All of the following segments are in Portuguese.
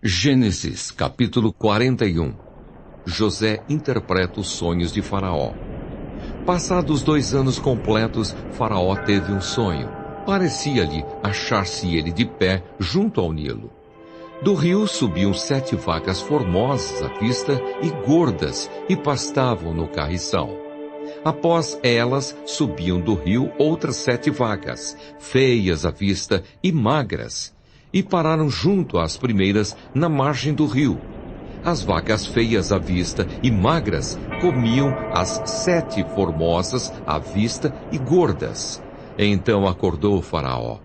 Gênesis, capítulo 41. José interpreta os sonhos de Faraó. Passados 2 anos completos, Faraó teve um sonho. Parecia-lhe achar-se ele de pé junto ao Nilo. Do rio subiam 7 vacas formosas à vista e gordas, e pastavam no carriçal. Após elas, subiam do rio outras 7 vacas, feias à vista e magras, e pararam junto às primeiras na margem do rio. As vacas feias à vista e magras comiam as 7 formosas à vista e gordas. Então acordou o Faraó.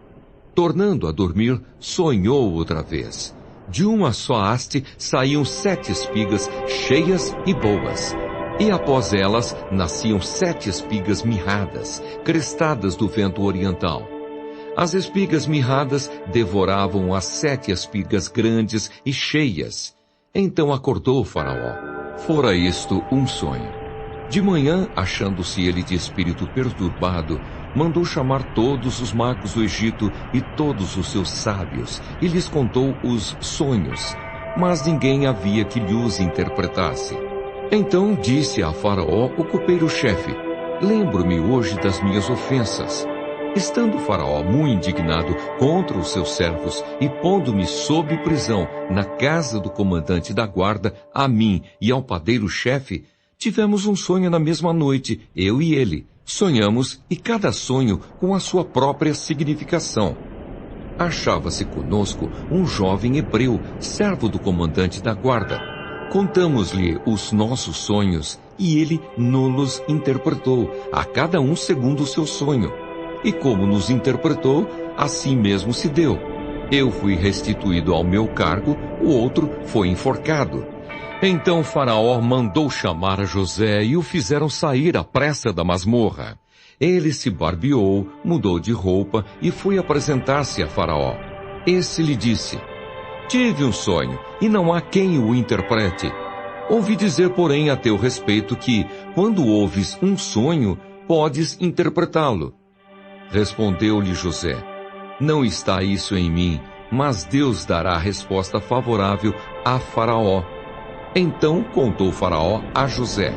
Tornando a dormir, sonhou outra vez. De uma só haste saíam 7 espigas cheias e boas. E após elas nasciam 7 espigas mirradas, crestadas do vento oriental. As espigas mirradas devoravam as 7 espigas grandes e cheias. Então acordou o Faraó. Fora isto um sonho. De manhã, achando-se ele de espírito perturbado, mandou chamar todos os magos do Egito e todos os seus sábios, e lhes contou os sonhos, mas ninguém havia que lhes interpretasse. Então disse a Faraó o copeiro-chefe: lembro-me hoje das minhas ofensas. Estando Faraó muito indignado contra os seus servos e pondo-me sob prisão na casa do comandante da guarda, a mim e ao padeiro-chefe, tivemos um sonho na mesma noite, eu e ele. Sonhamos, e cada sonho com a sua própria significação. Achava-se conosco um jovem hebreu, servo do comandante da guarda. Contamos-lhe os nossos sonhos, e ele nos interpretou, a cada um segundo o seu sonho. E como nos interpretou, assim mesmo se deu. Eu fui restituído ao meu cargo, o outro foi enforcado. Então Faraó mandou chamar a José e o fizeram sair à pressa da masmorra. Ele se barbeou, mudou de roupa e foi apresentar-se a Faraó. Esse lhe disse: tive um sonho, e não há quem o interprete. Ouvi dizer, porém, a teu respeito que, quando ouves um sonho, podes interpretá-lo. Respondeu-lhe José: não está isso em mim, mas Deus dará resposta favorável a Faraó. Então contou Faraó a José: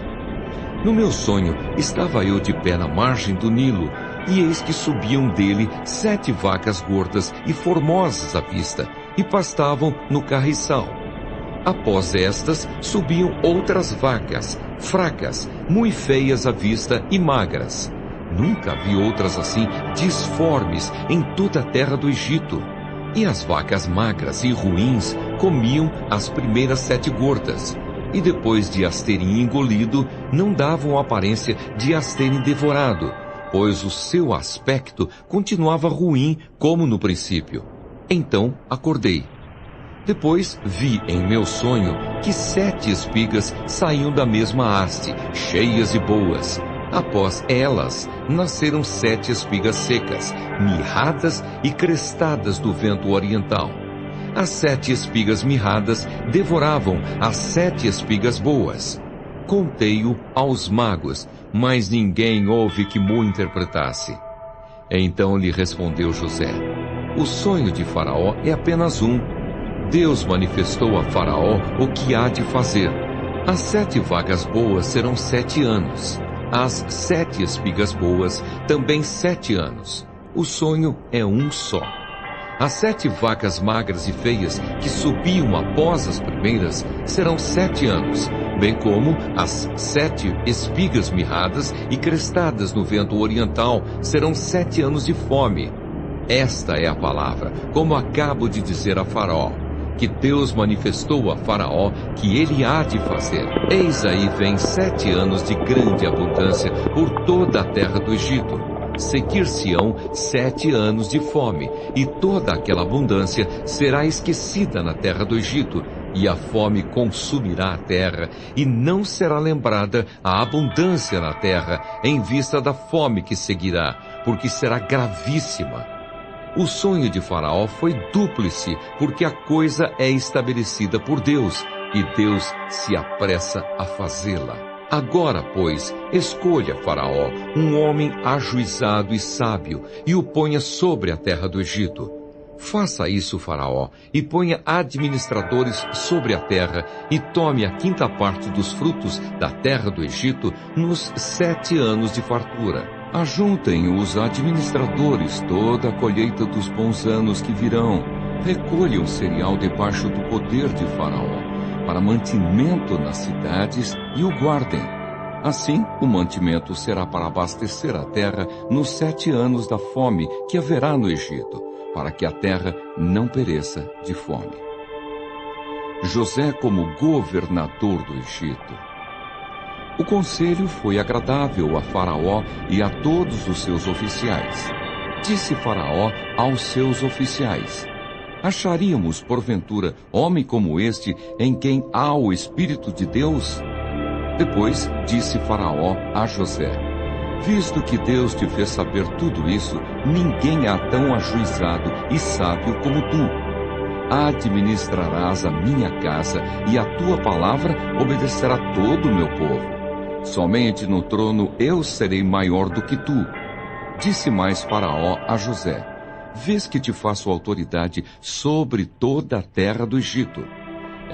no meu sonho estava eu de pé na margem do Nilo, e eis que subiam dele 7 vacas gordas e formosas à vista, e pastavam no carriçal. Após estas subiam outras vacas, fracas, muito feias à vista e magras. Nunca vi outras assim disformes em toda a terra do Egito. E as vacas magras e ruins comiam as primeiras 7 gordas, e depois de as terem engolido, não davam aparência de as terem devorado, pois o seu aspecto continuava ruim como no princípio. Então acordei. Depois vi em meu sonho que 7 espigas saíam da mesma haste, cheias e boas. Após elas, nasceram 7 espigas secas, mirradas e crestadas do vento oriental. As 7 espigas mirradas devoravam as 7 espigas boas. Contei-o aos magos, mas ninguém houve que mo interpretasse. Então lhe respondeu José: o sonho de Faraó é apenas um. Deus manifestou a Faraó o que há de fazer. As 7 vacas boas serão 7 anos. As 7 espigas boas, também 7 anos. O sonho é um só. As 7 vacas magras e feias, que subiam após as primeiras, serão 7 anos, bem como as 7 espigas mirradas e crestadas no vento oriental, serão 7 anos de fome. Esta é a palavra, como acabo de dizer a Faraó, que Deus manifestou a Faraó que ele há de fazer. Eis aí vem 7 anos de grande abundância por toda a terra do Egito. Seguir-se-ão 7 anos de fome, e toda aquela abundância será esquecida na terra do Egito, e a fome consumirá a terra, e não será lembrada a abundância na terra, em vista da fome que seguirá, porque será gravíssima. O sonho de Faraó foi dúplice, porque a coisa é estabelecida por Deus, e Deus se apressa a fazê-la. Agora, pois, escolha Faraó um homem ajuizado e sábio, e o ponha sobre a terra do Egito. Faça isso, Faraó, e ponha administradores sobre a terra, e tome a quinta parte dos frutos da terra do Egito nos 7 anos de fartura. Ajuntem os administradores toda a colheita dos bons anos que virão. Recolham cereal debaixo do poder de Faraó, para mantimento nas cidades, e o guardem. Assim, o mantimento será para abastecer a terra nos 7 anos da fome que haverá no Egito, para que a terra não pereça de fome. José como governador do Egito. O conselho foi agradável a Faraó e a todos os seus oficiais. Disse Faraó aos seus oficiais: acharíamos, porventura, homem como este, em quem há o Espírito de Deus? Depois disse Faraó a José: visto que Deus te fez saber tudo isso, ninguém há tão ajuizado e sábio como tu. Administrarás a minha casa, e a tua palavra obedecerá todo o meu povo. Somente no trono eu serei maior do que tu. Disse mais Faraó a José: vês que te faço autoridade sobre toda a terra do Egito.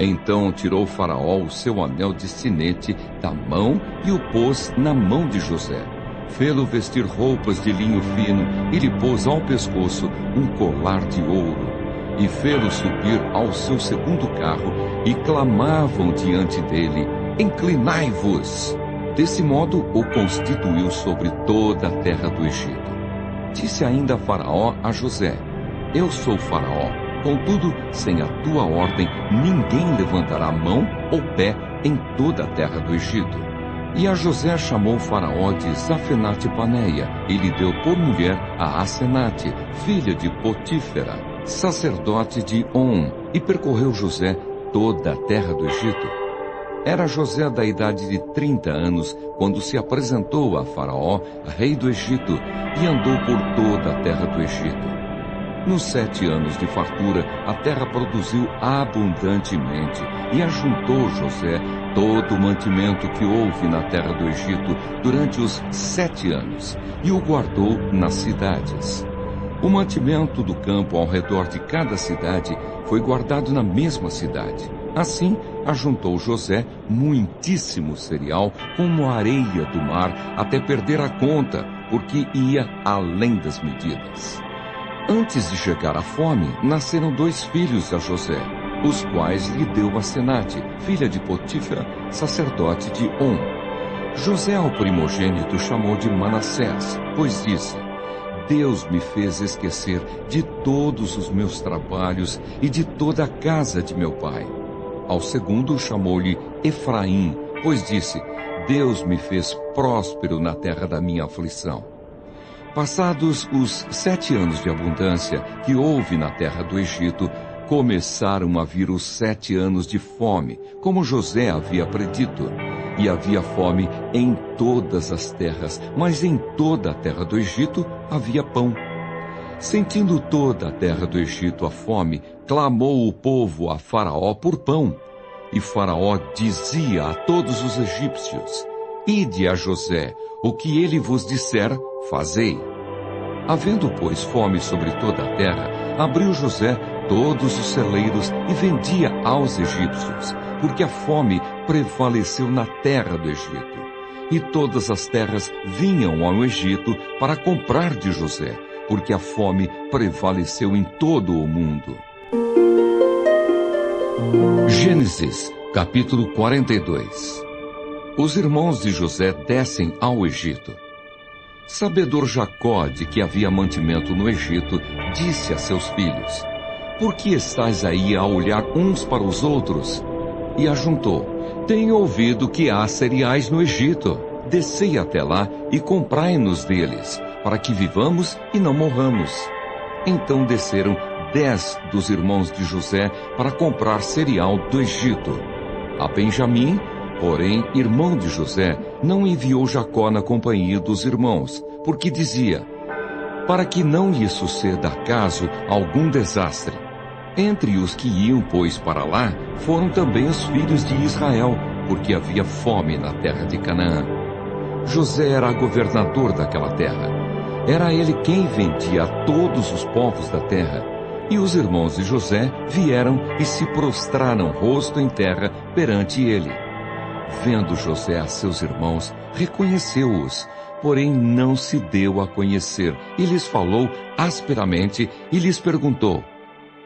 Então tirou Faraó o seu anel de sinete da mão e o pôs na mão de José. Fê-lo vestir roupas de linho fino e lhe pôs ao pescoço um colar de ouro. E fê-lo subir ao seu segundo carro, e clamavam diante dele: inclinai-vos! Desse modo o constituiu sobre toda a terra do Egito. Disse ainda Faraó a José: eu sou Faraó, contudo, sem a tua ordem, ninguém levantará mão ou pé em toda a terra do Egito. E a José chamou Faraó de Zafenate-Paneia, e lhe deu por mulher a Asenate, filha de Potífera, sacerdote de On, e percorreu José toda a terra do Egito. Era José da idade de 30 anos, quando se apresentou a Faraó, rei do Egito, e andou por toda a terra do Egito. Nos 7 anos de fartura, a terra produziu abundantemente, e ajuntou José todo o mantimento que houve na terra do Egito durante os 7 anos, e o guardou nas cidades. O mantimento do campo ao redor de cada cidade foi guardado na mesma cidade. Assim, ajuntou José muitíssimo cereal, como a areia do mar, até perder a conta, porque ia além das medidas. Antes de chegar à fome, nasceram 2 filhos a José, os quais lhe deu Asenate, filha de Potífera, sacerdote de On. José ao primogênito chamou de Manassés, pois disse: Deus me fez esquecer de todos os meus trabalhos e de toda a casa de meu pai. Ao segundo chamou-lhe Efraim, pois disse: Deus me fez próspero na terra da minha aflição. Passados os 7 anos de abundância que houve na terra do Egito, começaram a vir os 7 anos de fome, como José havia predito. E havia fome em todas as terras, mas em toda a terra do Egito havia pão. Sentindo toda a terra do Egito a fome, clamou o povo a Faraó por pão. E Faraó dizia a todos os egípcios: Ide a José, o que ele vos disser, fazei. Havendo, pois, fome sobre toda a terra, abriu José todos os celeiros e vendia aos egípcios, porque a fome prevaleceu na terra do Egito. E todas as terras vinham ao Egito para comprar de José, porque a fome prevaleceu em todo o mundo. Gênesis, capítulo 42. Os irmãos de José descem ao Egito. Sabedor Jacó de que havia mantimento no Egito, disse a seus filhos: Por que estáis aí a olhar uns para os outros? E ajuntou: Tenho ouvido que há cereais no Egito. Descei até lá e comprai-nos deles, para que vivamos e não morramos. Então desceram 10 dos irmãos de José para comprar cereal do Egito. A Benjamim, porém, irmão de José, não enviou Jacó na companhia dos irmãos, porque dizia: Para que não lhe suceda acaso algum desastre. Entre os que iam, pois, para lá, foram também os filhos de Israel, porque havia fome na terra de Canaã. José era governador daquela terra. Era ele quem vendia a todos os povos da terra. E os irmãos de José vieram e se prostraram rosto em terra perante ele. Vendo José a seus irmãos, reconheceu-os, porém não se deu a conhecer, e lhes falou asperamente e lhes perguntou: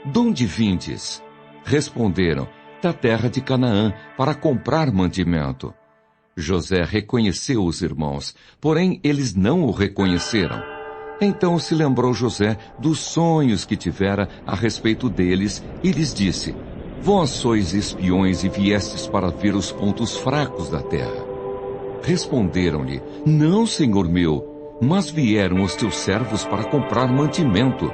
"Donde vindes?" Responderam: "Da terra de Canaã, para comprar mantimento." José reconheceu os irmãos, porém eles não o reconheceram. Então se lembrou José dos sonhos que tivera a respeito deles e lhes disse: "Vós sois espiões e viestes para ver os pontos fracos da terra." Responderam-lhe: "Não, senhor meu, mas vieram os teus servos para comprar mantimento.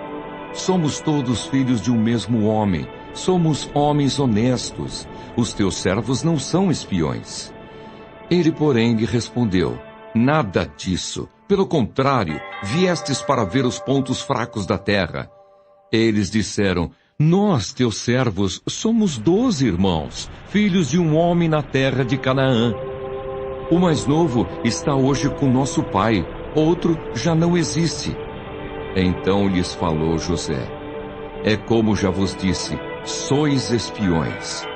Somos todos filhos de um mesmo homem, somos homens honestos. Os teus servos não são espiões." Ele, porém, lhe respondeu: "Nada disso. Pelo contrário, viestes para ver os pontos fracos da terra." Eles disseram: "Nós, teus servos, somos 12 irmãos, filhos de um homem na terra de Canaã. O mais novo está hoje com nosso pai, outro já não existe." Então lhes falou José: "É como já vos disse, sois espiões.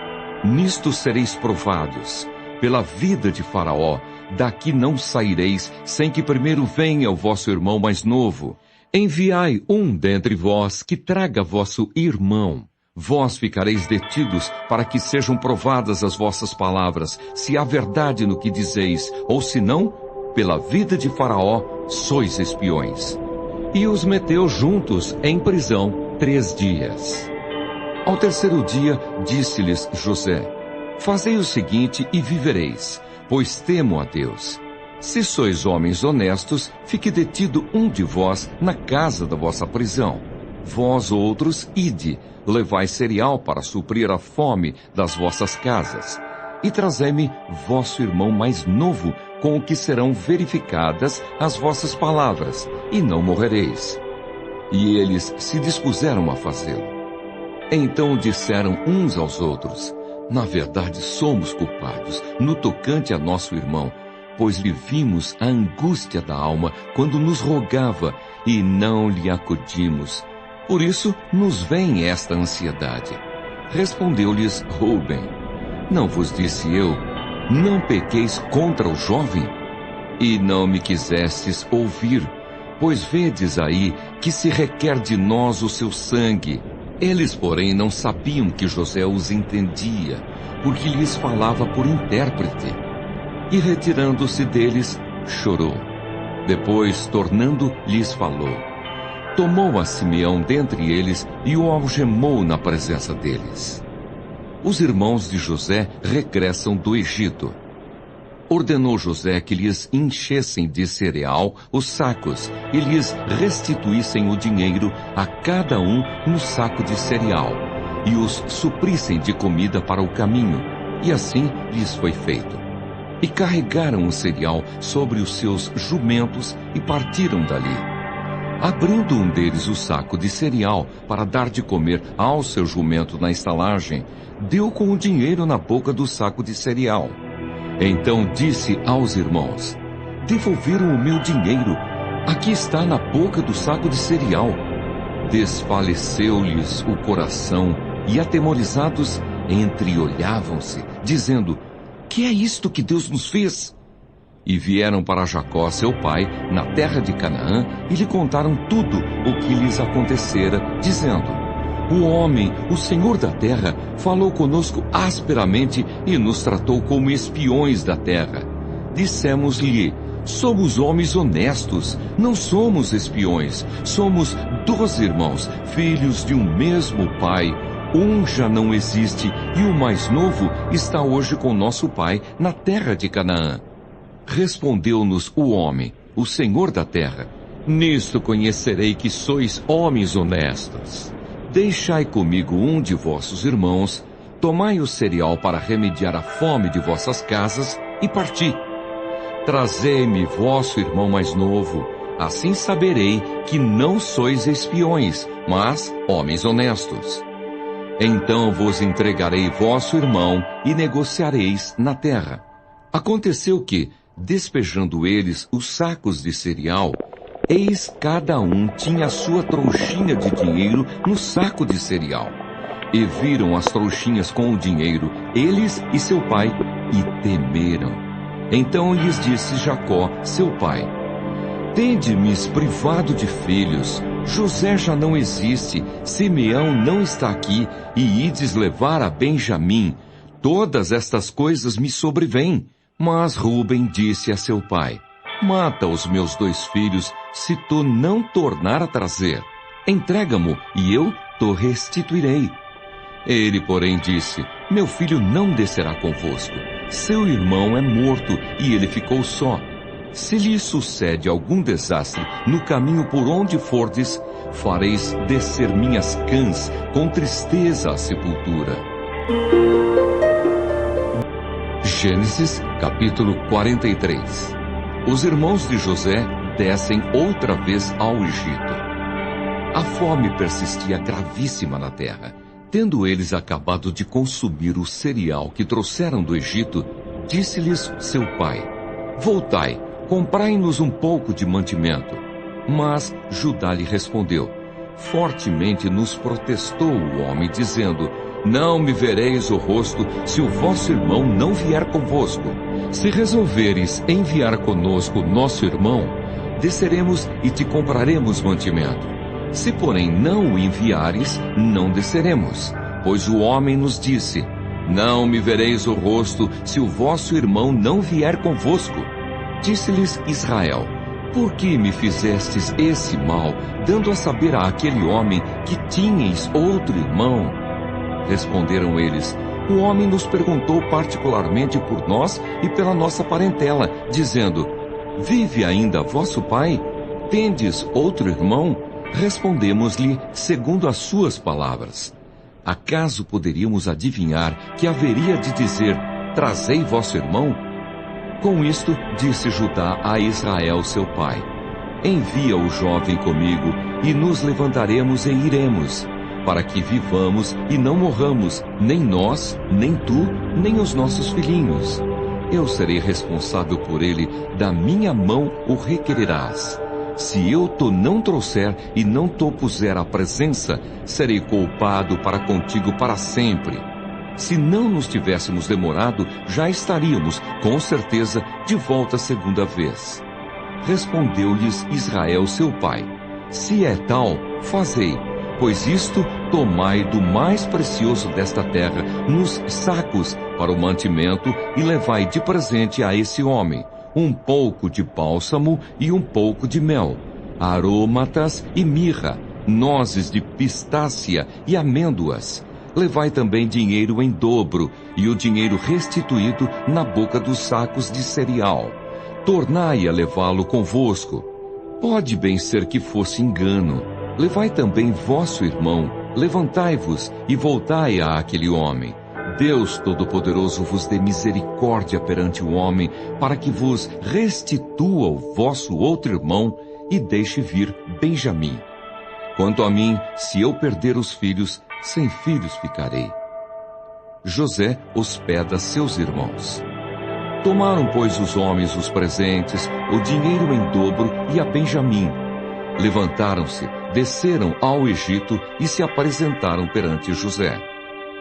Nisto sereis provados. Pela vida de Faraó, daqui não saireis, sem que primeiro venha o vosso irmão mais novo. Enviai um dentre vós que traga vosso irmão. Vós ficareis detidos para que sejam provadas as vossas palavras, se há verdade no que dizeis, ou se não, pela vida de Faraó, sois espiões." E os meteu juntos em prisão 3 dias. Ao terceiro dia, disse-lhes José: "Fazei o seguinte e vivereis, pois temo a Deus. Se sois homens honestos, fique detido um de vós na casa da vossa prisão. Vós outros, ide, levai cereal para suprir a fome das vossas casas. E trazei-me vosso irmão mais novo, com o que serão verificadas as vossas palavras, e não morrereis." E eles se dispuseram a fazê-lo. Então disseram uns aos outros: "Na verdade somos culpados, no tocante a nosso irmão, pois lhe vimos a angústia da alma quando nos rogava, e não lhe acudimos. Por isso nos vem esta ansiedade." Respondeu-lhes Rúben: "Não vos disse eu, não pequeis contra o jovem? E não me quisestes ouvir, pois vedes aí que se requer de nós o seu sangue." Eles, porém, não sabiam que José os entendia, porque lhes falava por intérprete. E retirando-se deles, chorou. Depois, tornando, lhes falou. Tomou a Simeão dentre eles e o algemou na presença deles. Os irmãos de José regressam do Egito. Ordenou José que lhes enchessem de cereal os sacos e lhes restituíssem o dinheiro a cada um no saco de cereal, e os suprissem de comida para o caminho, e assim lhes foi feito. E carregaram o cereal sobre os seus jumentos e partiram dali. Abrindo um deles o saco de cereal para dar de comer ao seu jumento na estalagem, deu com o dinheiro na boca do saco de cereal. Então disse aos irmãos: "Devolveram o meu dinheiro. Aqui está na boca do saco de cereal." Desfaleceu-lhes o coração e, atemorizados, entreolhavam-se, dizendo: "Que é isto que Deus nos fez?" E vieram para Jacó, seu pai, na terra de Canaã, e lhe contaram tudo o que lhes acontecera, dizendo: "O homem, o Senhor da terra, falou conosco asperamente e nos tratou como espiões da terra. Dissemos-lhe: somos homens honestos, não somos espiões, somos 12 irmãos, filhos de um mesmo pai. Um já não existe e o mais novo está hoje com nosso pai na terra de Canaã." Respondeu-nos o homem, o Senhor da terra: "Nisto conhecerei que sois homens honestos. Deixai comigo um de vossos irmãos, tomai o cereal para remediar a fome de vossas casas e parti. Trazei-me vosso irmão mais novo, assim saberei que não sois espiões, mas homens honestos. Então vos entregarei vosso irmão e negociareis na terra." Aconteceu que, despejando eles os sacos de cereal, eis cada um tinha a sua trouxinha de dinheiro no saco de cereal. E viram as trouxinhas com o dinheiro, eles e seu pai, e temeram. Então lhes disse Jacó, seu pai: Tende-me privado de filhos. José já não existe, Simeão não está aqui, e ides levar a Benjamim. Todas estas coisas me sobrevêm. Mas Rúben disse a seu pai: Mata os meus 2 filhos, se tu não tornar a trazer. Entrega-mo, e eu te restituirei. Ele, porém, disse: Meu filho não descerá convosco. Seu irmão é morto, e ele ficou só. Se lhe sucede algum desastre no caminho por onde fordes, fareis descer minhas cãs com tristeza à sepultura. Gênesis, capítulo 43. Os irmãos de José descem outra vez ao Egito. A fome persistia gravíssima na terra. Tendo eles acabado de consumir o cereal que trouxeram do Egito, disse-lhes seu pai: Voltai, comprai-nos um pouco de mantimento. Mas Judá lhe respondeu: Fortemente nos protestou o homem, dizendo: Não me vereis o rosto se o vosso irmão não vier convosco. Se resolveres enviar conosco nosso irmão, desceremos e te compraremos mantimento. Se, porém, não o enviares, não desceremos. Pois o homem nos disse: Não me vereis o rosto se o vosso irmão não vier convosco. Disse-lhes Israel: Por que me fizestes esse mal, dando a saber àquele homem que tinhais outro irmão? Responderam eles: O homem nos perguntou particularmente por nós e pela nossa parentela, dizendo: Vive ainda vosso pai? Tendes outro irmão? Respondemos-lhe segundo as suas palavras. Acaso poderíamos adivinhar que haveria de dizer: Trazei vosso irmão? Com isto, disse Judá a Israel seu pai: Envia o jovem comigo, e nos levantaremos e iremos, para que vivamos e não morramos, nem nós, nem tu, nem os nossos filhinhos. Eu serei responsável por ele, da minha mão o requererás. Se eu te não trouxer e não te puser à presença, serei culpado para contigo para sempre. Se não nos tivéssemos demorado, já estaríamos, com certeza, de volta segunda vez. Respondeu-lhes Israel seu pai: Se é tal, fazei, pois isto tomai do mais precioso desta terra, nos sacos, para o mantimento, e levai de presente a esse homem um pouco de bálsamo e um pouco de mel, aromatas e mirra, nozes de pistácia e amêndoas. Levai também dinheiro em dobro, e o dinheiro restituído na boca dos sacos de cereal. Tornai a levá-lo convosco. Pode bem ser que fosse engano. Levai também vosso irmão, levantai-vos e voltai àquele homem. Deus Todo-Poderoso vos dê misericórdia perante o homem, para que vos restitua o vosso outro irmão e deixe vir Benjamim. Quanto a mim, se eu perder os filhos, sem filhos ficarei. José hospeda seus irmãos. Tomaram, pois, os homens os presentes, o dinheiro em dobro e a Benjamim. Levantaram-se, desceram ao Egito e se apresentaram perante José.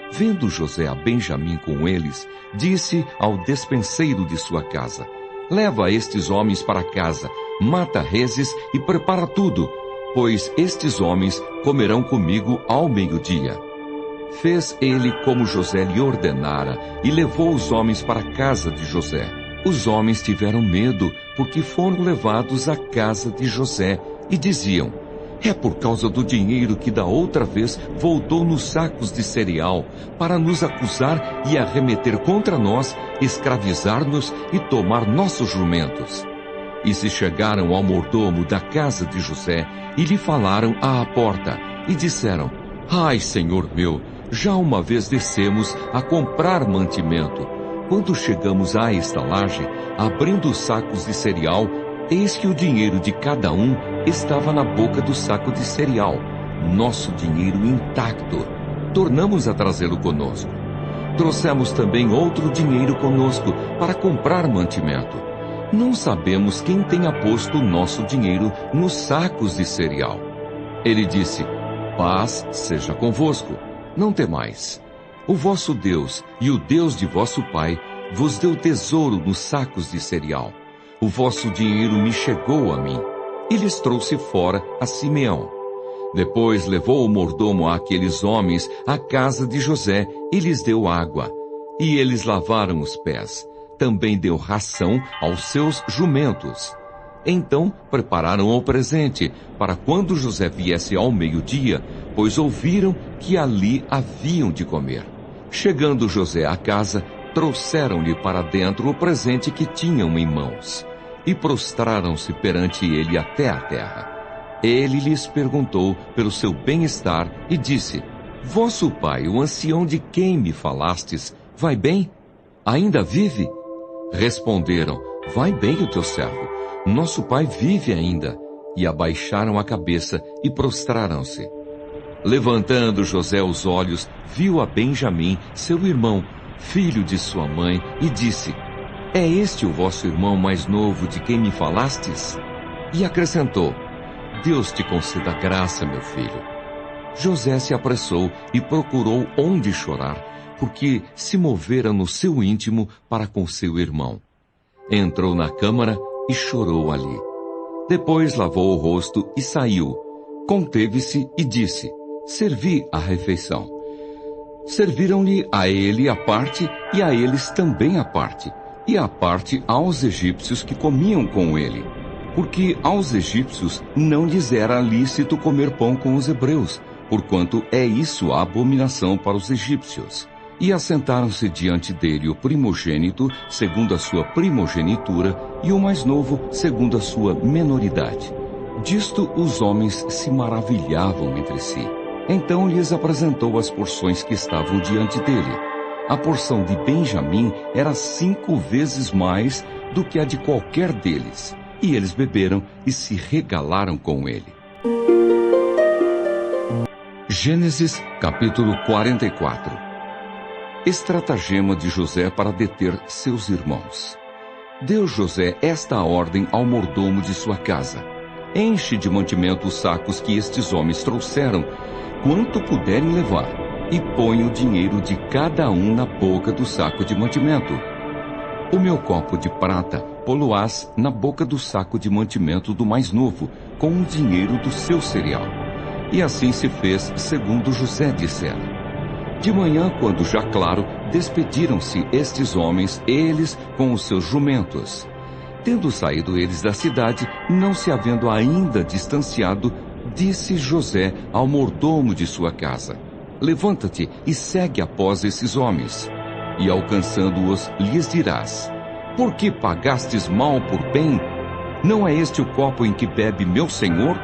Vendo José a Benjamim com eles, disse ao despenseiro de sua casa: Leva estes homens para casa, mata reses e prepara tudo, pois estes homens comerão comigo ao meio-dia. Fez ele como José lhe ordenara, e levou os homens para a casa de José. Os homens tiveram medo, porque foram levados à casa de José, e diziam: É por causa do dinheiro que da outra vez voltou nos sacos de cereal, para nos acusar e arremeter contra nós, escravizar-nos e tomar nossos jumentos. E se chegaram ao mordomo da casa de José, e lhe falaram à porta, e disseram: Ai, senhor meu, já uma vez descemos a comprar mantimento. Quando chegamos à estalagem, abrindo os sacos de cereal, eis que o dinheiro de cada um estava na boca do saco de cereal, nosso dinheiro intacto. Tornamos a trazê-lo conosco. Trouxemos também outro dinheiro conosco para comprar mantimento. não sabemos quem tenha posto o nosso dinheiro nos sacos de cereal. Ele disse: paz seja convosco, não temais. O vosso Deus e o Deus de vosso pai vos deu tesouro nos sacos de cereal. O vosso dinheiro me chegou a mim. E lhes trouxe fora a Simeão. Depois levou o mordomo àqueles homens à casa de José e lhes deu água. E eles lavaram os pés. Também deu ração aos seus jumentos. Então prepararam o presente para quando José viesse ao meio-dia, pois ouviram que ali haviam de comer. Chegando José à casa, trouxeram-lhe para dentro o presente que tinham em mãos, e prostraram-se perante ele até a terra. Ele lhes perguntou pelo seu bem-estar e disse: vosso pai, o ancião de quem me falastes, vai bem? Ainda vive? Responderam: vai bem o teu servo, nosso pai vive ainda. E abaixaram a cabeça e prostraram-se. Levantando José os olhos, viu a Benjamim, seu irmão, filho de sua mãe, e disse: é este o vosso irmão mais novo de quem me falastes? E acrescentou: Deus te conceda graça, meu filho. José se apressou e procurou onde chorar, porque se movera no seu íntimo para com seu irmão. Entrou na câmara e chorou ali. Depois lavou o rosto e saiu. Conteve-se e disse: servi a refeição. Serviram-lhe a ele a parte, e a eles também a parte, e a parte aos egípcios que comiam com ele. Porque aos egípcios não lhes era lícito comer pão com os hebreus, porquanto é isso a abominação para os egípcios. E assentaram-se diante dele o primogênito, segundo a sua primogenitura, e o mais novo, segundo a sua menoridade. Disto os homens se maravilhavam entre si. Então lhes apresentou as porções que estavam diante dele. A porção de Benjamim era 5 vezes mais do que a de qualquer deles. E eles beberam e se regalaram com ele. Gênesis capítulo 44. Estratagema de José para deter seus irmãos. Deu José esta ordem ao mordomo de sua casa: enche de mantimento os sacos que estes homens trouxeram, quanto puderem levar, e põe o dinheiro de cada um na boca do saco de mantimento. O meu copo de prata poloás na boca do saco de mantimento do mais novo, com o dinheiro do seu cereal. E assim se fez, segundo José dissera. De manhã, quando já claro, despediram-se estes homens, eles com os seus jumentos. Tendo saído eles da cidade, não se havendo ainda distanciado, disse José ao mordomo de sua casa: levanta-te e segue após esses homens. E alcançando-os, lhes dirás: por que pagastes mal por bem? Não é este o copo em que bebe meu senhor,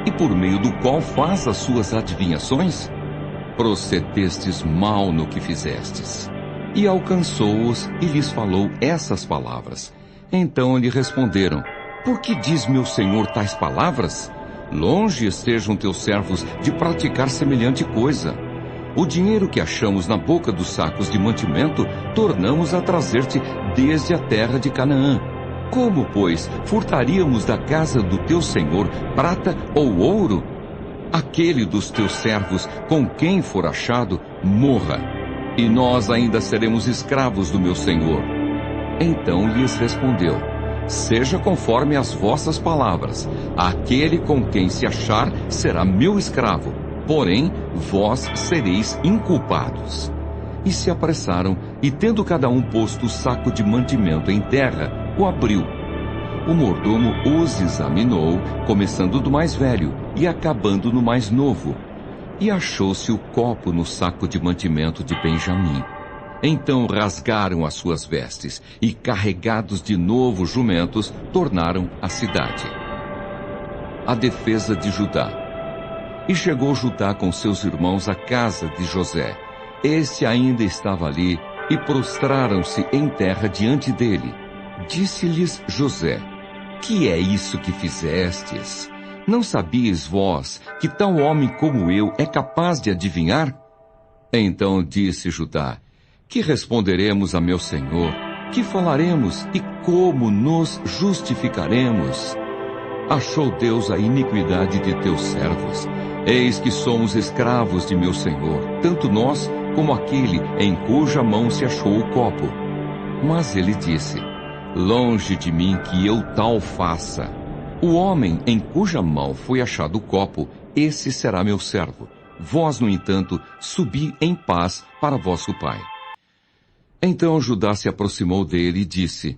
e por meio do qual faz as suas adivinhações? Procedestes mal no que fizestes. E alcançou-os e lhes falou essas palavras. Então lhe responderam: por que diz meu senhor tais palavras? Longe estejam teus servos de praticar semelhante coisa. O dinheiro que achamos na boca dos sacos de mantimento, tornamos a trazer-te desde a terra de Canaã. Como, pois, furtaríamos da casa do teu senhor prata ou ouro? Aquele dos teus servos com quem for achado, morra, e nós ainda seremos escravos do meu senhor. Então lhes respondeu: seja conforme as vossas palavras. Aquele com quem se achar será meu escravo, porém vós sereis inculpados. E se apressaram, e tendo cada um posto o saco de mantimento em terra, o abriu. O mordomo os examinou, começando do mais velho e acabando no mais novo. E achou-se o copo no saco de mantimento de Benjamim. Então rasgaram as suas vestes, e carregados de novo jumentos, tornaram à cidade. A defesa de Judá. E chegou Judá com seus irmãos à casa de José. Este ainda estava ali, e prostraram-se em terra diante dele. Disse-lhes José: que é isso que fizestes? Não sabíeis vós que tal homem como eu é capaz de adivinhar? Então disse Judá: que responderemos a meu senhor? que falaremos e como nos justificaremos? Achou Deus a iniquidade de teus servos? Eis que somos escravos de meu Senhor, tanto nós como aquele em cuja mão se achou o copo. Mas ele disse: longe de mim que eu tal faça. O homem em cuja mão foi achado o copo, esse será meu servo. Vós, no entanto, subi em paz para vosso pai. Então Judá se aproximou dele e disse: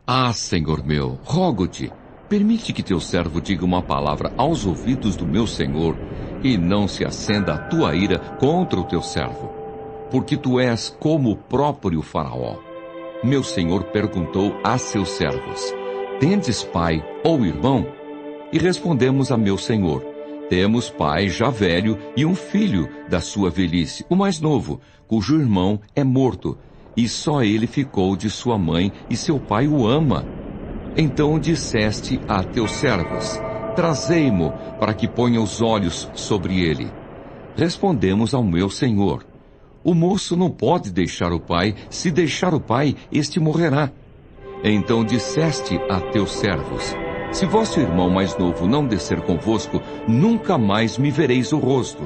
ah, Senhor meu, rogo-te, permite que teu servo diga uma palavra aos ouvidos do meu senhor, e não se acenda a tua ira contra o teu servo. Porque tu és como o próprio Faraó. Meu senhor perguntou a seus servos: tendes pai ou irmão? E respondemos a meu senhor: temos pai já velho e um filho da sua velhice, o mais novo, cujo irmão é morto, e só ele ficou de sua mãe, e seu pai o ama. Então disseste a teus servos: trazei-mo, para que ponha os olhos sobre ele. Respondemos ao meu senhor: o moço não pode deixar o pai, se deixar o pai, este morrerá. Então disseste a teus servos: se vosso irmão mais novo não descer convosco, nunca mais me vereis o rosto.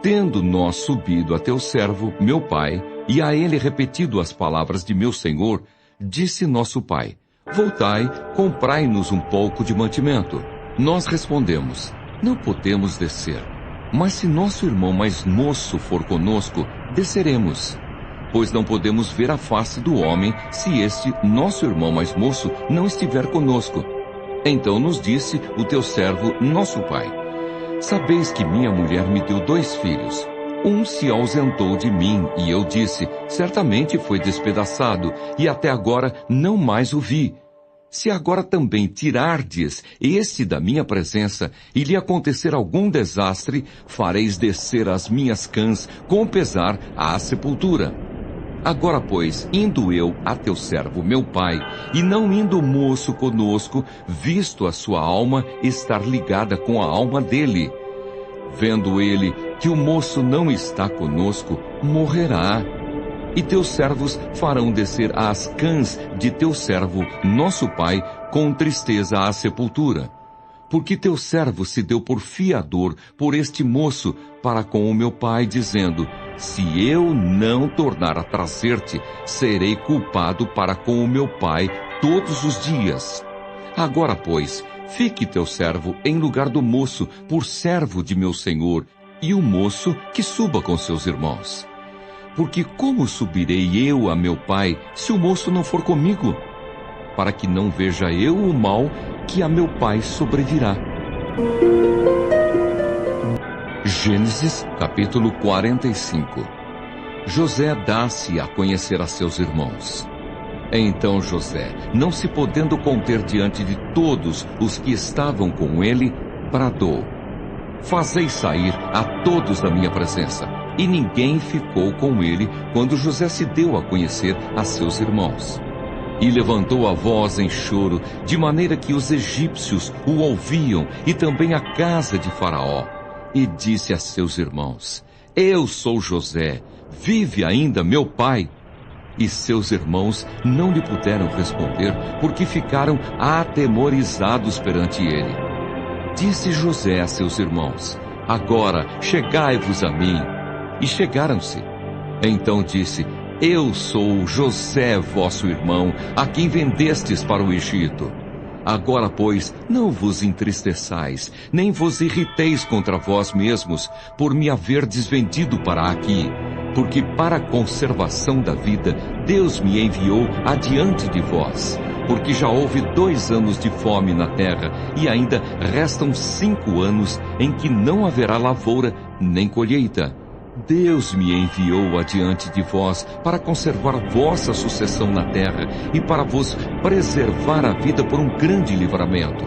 Tendo nós subido a teu servo, meu pai, e a ele repetido as palavras de meu senhor, disse nosso pai: voltai, comprai-nos um pouco de mantimento. Nós respondemos: não podemos descer. Mas se nosso irmão mais moço for conosco, desceremos. Pois não podemos ver a face do homem, se este, nosso irmão mais moço, não estiver conosco. Então nos disse o teu servo, nosso pai: sabeis que minha mulher me deu 2 filhos. Um se ausentou de mim, e eu disse: certamente foi despedaçado, e até agora não mais o vi. Se agora também tirardes este da minha presença, e lhe acontecer algum desastre, fareis descer as minhas cãs, com pesar, à sepultura. Agora, pois, indo eu a teu servo, meu pai, e não indo o moço conosco, visto a sua alma estar ligada com a alma dele. Vendo ele que o moço não está conosco, morrerá. E teus servos farão descer as cãs de teu servo, nosso pai, com tristeza à sepultura. Porque teu servo se deu por fiador por este moço para com o meu pai, dizendo: se eu não tornar a trazer-te, serei culpado para com o meu pai todos os dias. Agora, pois, fique teu servo em lugar do moço, por servo de meu senhor, e o moço que suba com seus irmãos. Porque como subirei eu a meu pai, se o moço não for comigo? Para que não veja eu o mal que a meu pai sobrevirá. Gênesis, capítulo 45. José dá-se a conhecer a seus irmãos. Então José, não se podendo conter diante de todos os que estavam com ele, bradou: fazei sair a todos da minha presença. E ninguém ficou com ele quando José se deu a conhecer a seus irmãos. E levantou a voz em choro, de maneira que os egípcios o ouviam, e também a casa de Faraó. E disse a seus irmãos: eu sou José, vive ainda meu pai? E seus irmãos não lhe puderam responder, porque ficaram atemorizados perante ele. Disse José a seus irmãos: agora chegai-vos a mim. E chegaram-se. Então disse: eu sou José, vosso irmão, a quem vendestes para o Egito. Agora, pois, não vos entristeçais, nem vos irriteis contra vós mesmos, por me haverdes vendido para aqui, porque para a conservação da vida, Deus me enviou adiante de vós. Porque já houve 2 anos de fome na terra, e ainda restam 5 anos em que não haverá lavoura nem colheita. Deus me enviou adiante de vós para conservar vossa sucessão na terra e para vos preservar a vida por um grande livramento.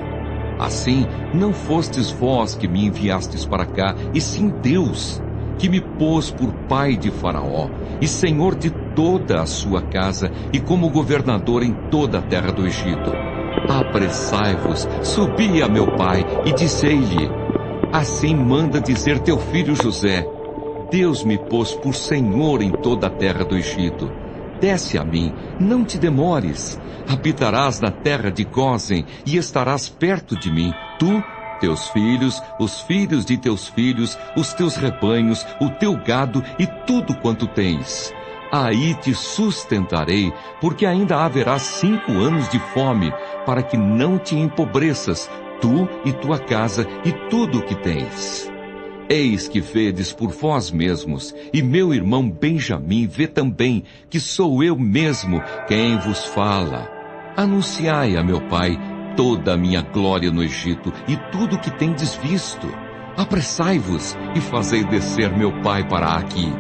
Assim, não fostes vós que me enviastes para cá, e sim Deus, que me pôs por pai de Faraó e senhor de toda a sua casa e como governador em toda a terra do Egito. Apressai-vos, subi a meu pai e disse-lhe: assim manda dizer teu filho José: Deus me pôs por senhor em toda a terra do Egito. desce a mim, não te demores. Habitarás na terra de Gósen e estarás perto de mim, tu, teus filhos, os filhos de teus filhos, os teus rebanhos, o teu gado e tudo quanto tens. Aí te sustentarei, porque ainda haverá 5 anos de fome, para que não te empobreças, tu e tua casa e tudo o que tens. Eis que vedes por vós mesmos, e meu irmão Benjamim vê também, que sou eu mesmo quem vos fala. Anunciai a meu pai toda a minha glória no Egito e tudo o que tendes visto. Apressai-vos e fazei descer meu pai para aqui.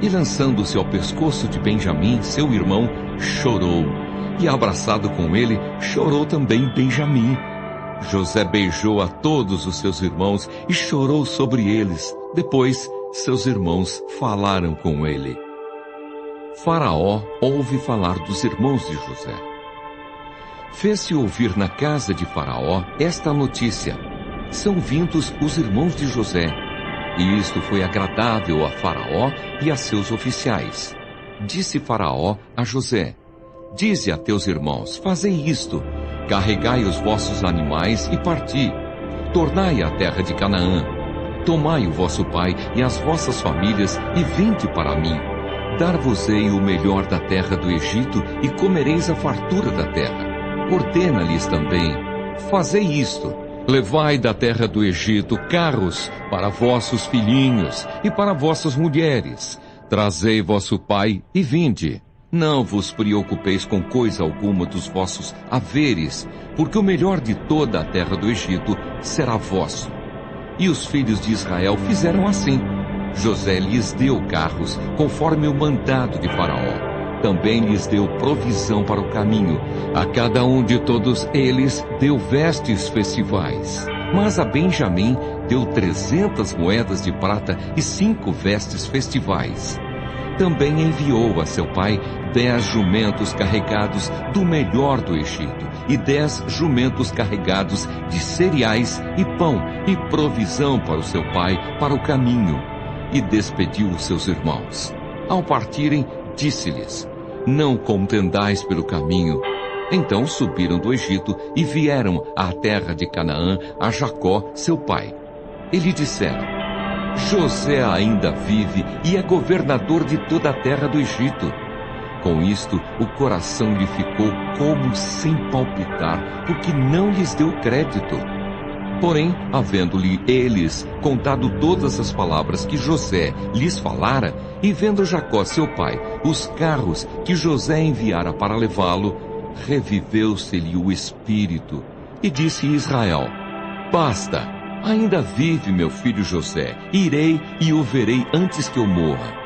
E lançando-se ao pescoço de Benjamim, seu irmão, chorou. E abraçado com ele, chorou também Benjamim. José beijou a todos os seus irmãos e chorou sobre eles. Depois, seus irmãos falaram com ele. Faraó ouve falar dos irmãos de José. Fez-se ouvir na casa de Faraó esta notícia: são vindos os irmãos de José. E isto foi agradável a Faraó e a seus oficiais. Disse Faraó a José: dize a teus irmãos, fazei isto: carregai os vossos animais e parti. Tornai à terra de Canaã. Tomai o vosso pai e as vossas famílias e vinde para mim. Dar-vos-ei o melhor da terra do Egito e comereis a fartura da terra. Ordena-lhes também: fazei isto: levai da terra do Egito carros para vossos filhinhos e para vossas mulheres. Trazei vosso pai e vinde. Não vos preocupeis com coisa alguma dos vossos haveres, porque o melhor de toda a terra do Egito será vosso. E os filhos de Israel fizeram assim. José lhes deu carros, conforme o mandado de Faraó. Também lhes deu provisão para o caminho. A cada um de todos eles deu vestes festivais. Mas a Benjamim deu 300 moedas de prata e 5 vestes festivais. Também enviou a seu pai 10 jumentos carregados do melhor do Egito e 10 jumentos carregados de cereais e pão e provisão para o seu pai para o caminho. E despediu os seus irmãos. Ao partirem, disse-lhes: não contendais pelo caminho. Então subiram do Egito e vieram à terra de Canaã, a Jacó, seu pai. E lhe disseram: José ainda vive e é governador de toda a terra do Egito. Com isto, o coração lhe ficou como sem palpitar, porque não lhes deu crédito. Porém, havendo-lhe eles contado todas as palavras que José lhes falara, e vendo Jacó, seu pai, os carros que José enviara para levá-lo, reviveu-se-lhe o espírito. E disse Israel: basta, ainda vive meu filho José, irei e o verei antes que eu morra.